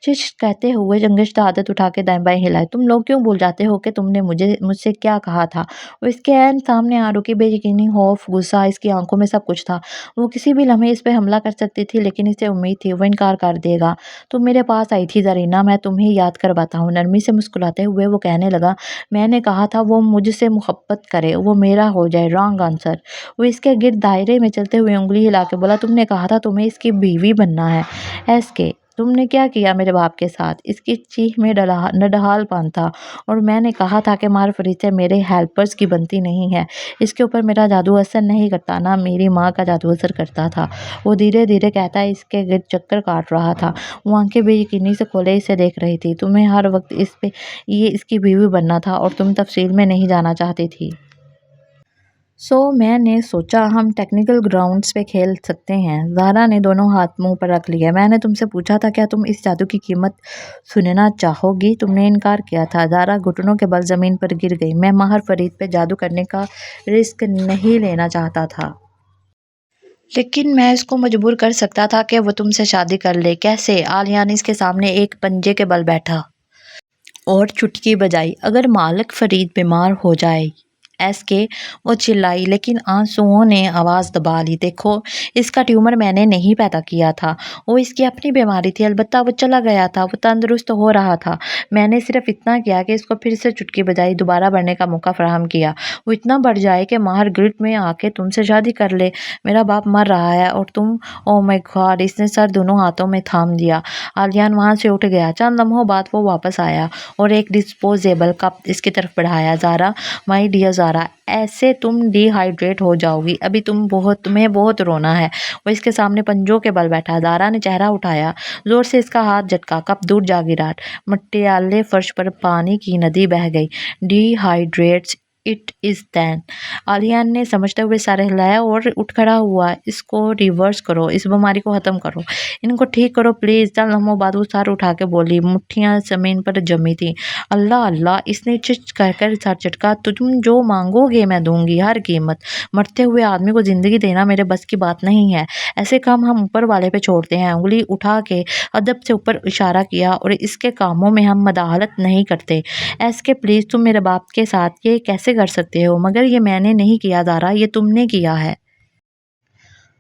چچ کہتے ہوئے جنگشتہ ہاتھ اٹھا کے دائیں بائیں ہلائے۔ تم لوگ کیوں بھول جاتے ہو کہ تم نے مجھ سے کیا کہا تھا؟ وہ اس کے عین سامنے آ رکی، بے یقینی، خوف، غصہ، اس کی آنکھوں میں سب کچھ تھا۔ وہ کسی بھی لمحے اس پہ حملہ کر سکتی تھی، لیکن اسے امید تھی وہ انکار کر دے گا۔ تم میرے پاس آئی تھی زرینہ، میں تمہیں یاد کرواتا ہوں۔ نرمی سے مسکراتے ہوئے وہ کہنے لگا، میں نے کہا تھا وہ مجھ سے محبت کرے، وہ میرا ہو جائے۔ Wrong answer. وہ اس کے گرد دائرے میں چلتے ہوئے انگلی ہلا کے بولا، تم نے کہا تھا تمہیں اس کی بیوی بننا ہے۔ ایس کے، تم نے کیا کیا میرے باپ کے ساتھ؟ اس کی چیخ میں نڈھال پن تھا۔ اور میں نے کہا تھا کہ ماہر فرید سے میرے ہیلپرز کی بنتی نہیں ہے۔ اس کے اوپر میرا جادو اثر نہیں کرتا، نہ میری ماں کا جادو اثر کرتا تھا۔ وہ دھیرے دھیرے کہتا اس کے گرد چکر کاٹ رہا تھا۔ وہ آنکھیں بے یقینی سے کھولے اسے دیکھ رہی تھی۔ تمہیں ہر وقت اس کی بیوی بننا تھا اور تم تفصیل میں نہیں جانا چاہتی تھی۔ سو میں نے سوچا ہم ٹیکنیکل گراؤنڈز پہ کھیل سکتے ہیں۔ زہرا نے دونوں ہاتھ منہ پر رکھ لیے۔ میں نے تم سے پوچھا تھا کیا تم اس جادو کی قیمت سننا چاہو گی؟ تم نے انکار کیا تھا۔ زہرا گھٹنوں کے بل زمین پر گر گئی۔ میں ماہر فرید پہ جادو کرنے کا رسک نہیں لینا چاہتا تھا، لیکن میں اس کو مجبور کر سکتا تھا کہ وہ تم سے شادی کر لے۔ کیسے؟ آلیان اس کے سامنے ایک پنجے کے بل بیٹھا اور چٹکی بجائی۔ اگر مالک فرید بیمار ہو جائے ایس کے، وہ چلائی، لیکن آنسوؤں نے آواز دبا لی۔ دیکھو، اس کا ٹیومر میں نے نہیں پیدا کیا تھا، وہ اس کی اپنی بیماری تھی۔ البتہ وہ چلا گیا تھا، وہ تندرست ہو رہا تھا۔ میں نے صرف اتنا کیا کہ اس کو پھر سے چٹکی بجائی، دوبارہ بڑھنے کا موقع فراہم کیا۔ وہ اتنا بڑھ جائے کہ ماہر گرٹ میں آ کے تم سے شادی کر لے۔ میرا باپ مر رہا ہے اور تم، او مائی گاڈ! اس نے سر دونوں ہاتھوں میں تھام لیا۔ آلیان وہاں سے اٹھ گیا۔ چند لمحوں بعد وہ واپس آیا اور ایک ڈسپوزیبل کپ اس کی طرف بڑھایا۔ زارا، مائی ڈیئر زارا، ایسے تم ڈی ہائیڈریٹ ہو جاؤ گی، ابھی تمہیں بہت رونا ہے۔ وہ اس کے سامنے پنجوں کے بل بیٹھا۔ زارا نے چہرہ اٹھایا، زور سے اس کا ہاتھ جھٹکا، کپ دور جا گرا۔ مٹیالے فرش پر پانی کی ندی بہہ گئی۔ Dehydrates it is then. आलियान ने समझते हुए सर हिलाया और उठ खड़ा हुआ। इसको रिवर्स करो, इस बीमारी को ख़त्म करो, इनको ठीक करो प्लीज़। चंद लम्हों बाद वो सर उठा के बोली, मुट्ठियाँ ज़मीन पर जमी थी। अल्लाह अल्लाह, इसने चिच कहकर सर झटका। तुम जो मांगोगे मैं दूंगी, हर कीमत। मरते हुए आदमी को ज़िंदगी देना मेरे बस की बात नहीं है। ऐसे काम हम ऊपर वाले पे छोड़ते हैं। उंगली उठा के अदब से ऊपर इशारा किया, और इसके कामों में हम मदाखलत नहीं करते। एसके प्लीज़, तुम मेरे बाप के साथ ये कैसे कर सकते हो? मगर ये मैंने नहीं किया ज़ारा, ये तुमने किया है।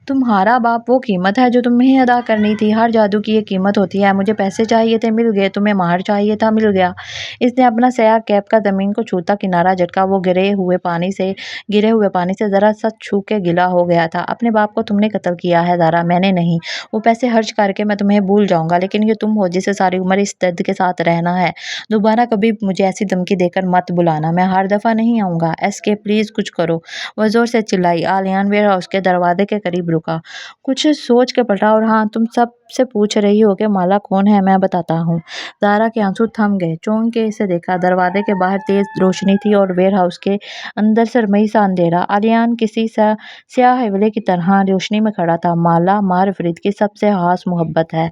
तुम्हारा बाप वो कीमत है जो तुम्हें अदा करनी थी। हर जादू की ये कीमत होती है। मुझे पैसे चाहिए थे, मिल गए। तुम्हें मार चाहिए था, मिल गया। इसने अपना स्याह कैप का ज़मीन को छूता किनारा झटका। वो गिरे हुए पानी से ज़रा सा छू के गिला हो गया था। अपने बाप को तुमने कत्ल किया है ज़ारा, मैंने नहीं। वो पैसे खर्च करके मैं तुम्हें भूल जाऊँगा, लेकिन ये तुम हो जिसे सारी उम्र इस दर्द के साथ रहना है। दोबारा कभी मुझे ऐसी धमकी देकर मत बुलाना, मैं हर दफ़ा नहीं आऊँगा। एसके प्लीज़ कुछ करो, वो ज़ोर से चिल्लाई। आलियान वेयर हाउस के दरवाजे के करीब रुका, कुछ सोच के पलटा। और हाँ, तुम सब से पूछ रही हो कि माला कौन है, मैं बताता हूँ। ज़ारा के आंसू थम गए। चौंक के इसे देखा। दरवाजे के बाहर तेज रोशनी थी और वेयर हाउस के अंदर सरमई सा अंधेरा। आलियान किसी स्याह हवले की तरह रोशनी में खड़ा था। माला मार फरीद की सबसे खास मोहब्बत है।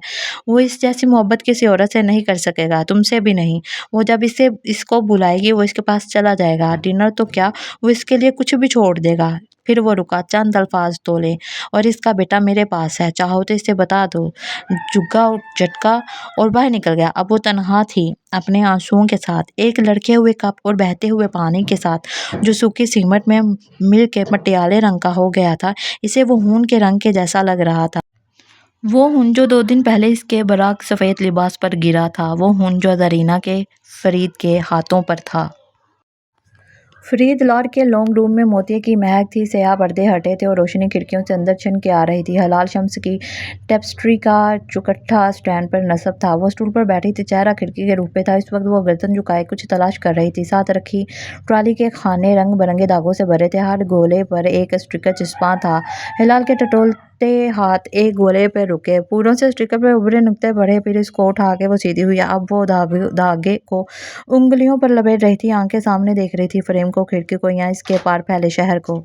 वो इस जैसी मोहब्बत किसी औरत से नहीं कर सकेगा, तुमसे भी नहीं। वो जब इसको बुलाएगी वो इसके पास चला जाएगा। डिनर तो क्या, वो इसके लिए कुछ भी छोड़ देगा। फिर वो रुका, चंद अल्फाज तोले। और इसका बेटा मेरे पास है, चाहो तो इसे बता दो। जुग्गा झटका और बाहर निकल गया। अब वो तन्हा थी, अपने आंसुओं के साथ, एक लड़के हुए कप और बहते हुए पानी के साथ, जो सूखी सीमेंट में मिल के मटियाले रंग का हो गया था। इसे वो खून के रंग के जैसा लग रहा था। वो खून जो 2 दिन पहले इसके बराक सफ़ेद लिबास पर गिरा था। वो खून जो ज़रीना के फरीद के हाथों पर था। फरीद लॉर के लॉन्ग रूम में मोतिये की महक थी। स्याह पर्दे हटे थे और रोशनी खिड़कियों से अंदर छिन के आ रही थी। हलाल शम्स की टेप्स्ट्री का चुकट्ठा स्टैंड पर नस्ब था। वो स्टूल पर बैठी थी, चेहरा खिड़की के रूप पे था। इस वक्त वो गर्दन झुकाए कुछ तलाश कर रही थी। साथ रखी ट्रॉली के खाने रंग बिरंगे दागों से भरे थे। हर गोले पर एक स्टिकर चिपका था। हिलाल के टटोलते हाथ एक गोले पर रुके, पूरों से स्टिकर पर उभरे नुक्ते पड़े। फिर इसको उठा के वो सीधी हुई। अब वो धागे को उंगलियों पर लपेट रही थी। आंखें सामने देख रही थी, फ्रेम को, खिड़की को, या इसके पार फैले शहर को।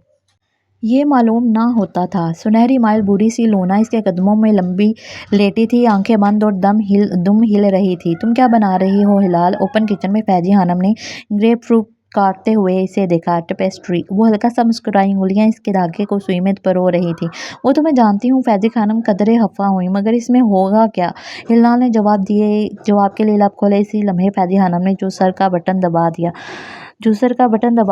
ये मालूम ना होता था। सुनहरी माइल बूढ़ी सी लोना इसके कदमों में लंबी लेटी थी, आंखें बंद, और दुम हिल रही थी। तुम क्या बना रही हो हिलाल? ओपन किचन में फैजी खानम ने ग्रेप फ्रूट काटते हुए इसे देखा। टेपेस्ट्री। वो हल्का सा मुस्कुराई, उंगलियां इसके धागे को सुई में परो रही थी। वो तो मैं जानती हूँ। फैजी खानम कदरे खफा हुई, मगर इसमें होगा क्या? हिलाल ने जवाब के लिए लब खोले। इसी लम्हे फैजी खानम ने जूसर का बटन दबा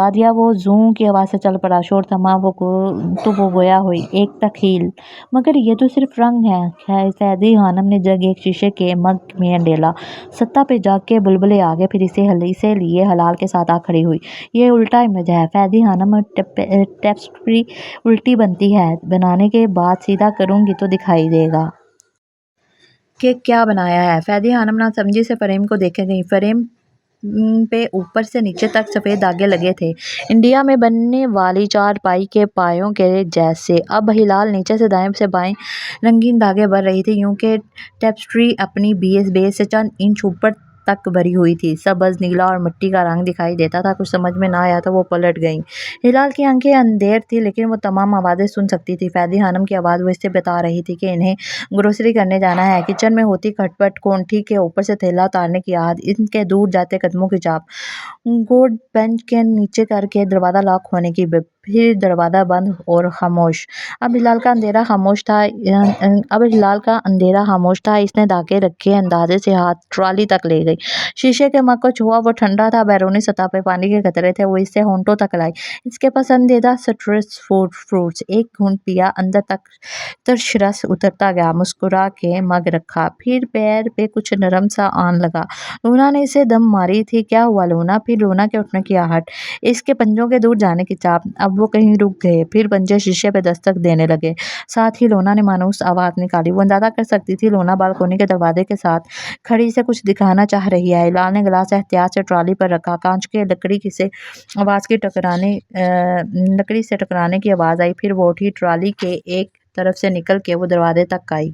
दिया। वो जूं की आवाज़ से चल पड़ा। शोर थमा। वो गोया हुई एक तखील। मगर ये तो सिर्फ रंग है। फैजी खानम ने जग एक शीशे के मग में अंडेला। सत्ता पे जाग के बुलबुले आ गए। फिर इसे लिए हलाल के साथ आ खड़ी हुई। ये उल्टा इमेज है फैजी खानम। टेप्स्ट्री उल्टी बनती है। बनाने के बाद सीधा करूँगी तो दिखाई देगा कि क्या बनाया है। फैजी खानम ना समझी से फ्रेम को देखे गई। फ्रेम पे ऊपर से नीचे तक सफ़ेद धागे लगे थे, इंडिया में बनने वाली चारपाई के पायों के जैसे। अब हिलाल नीचे से दाएं से बाएं रंगीन धागे भर रही थी, यूं कि टेप्स्ट्री अपनी बेस से चंद इंच ऊपर तक भरी हुई थी। सब्ज़, नीला और मिट्टी का रंग दिखाई देता था। कुछ समझ में ना आया तो वो पलट गई। हिलाल की आंखें अंधेर थी, लेकिन वो तमाम आवाज़ें सुन सकती थी। फैजी खानम की आवाज़ वो इससे बता रही थी कि इन्हें ग्रोसरी करने जाना है। किचन में होती खटपट, कोंठी के ऊपर से थैला उतारने की आहट, इनके दूर जाते कदमों की चाप, गोड बेंच के नीचे करके दरवाज़ा लॉक होने की फिर दरवाज़ा बंद और खामोश। अब हिलाल का अंधेरा खामोश था। इसने धागे रखे अंदाजे से हाथ ट्रॉली तक ले गई। शीशे के मग को छुआ। वो ठंडा था, बैरूनी सतह पे पानी के कतरे थे। वो इससे होंठों तक लाई। इसके पसंदीदा सिट्रस फ्रूट्स। एक घूंट पिया, अंदर तक तरश रस उतरता गया। मुस्कुरा के मग रखा। फिर पैर पे कुछ नरम सा आन लगा। लूना ने इसे दम मारी थी। क्या हुआ लूना? फिर लूना के उठने की आहट, इसके पंजों के दूर जाने की चाप। अब वो कहीं रुक गए। फिर पंजे शीशे पे दस्तक देने लगे। साथ ही लूना ने मानूस आवाज़ निकाली। वो अंदाजा कर सकती थी लूना बालकोनी के दरवाजे के साथ खड़ी से कुछ दिखाना चाह रही है। हिलाल ने गिलास एहतियात से ट्रॉली पर रखा। कांच के लकड़ी से टकराने की आवाज़ आई। फिर वो उठी, ट्रॉली के एक तरफ से निकल के वो दरवाजे तक आई।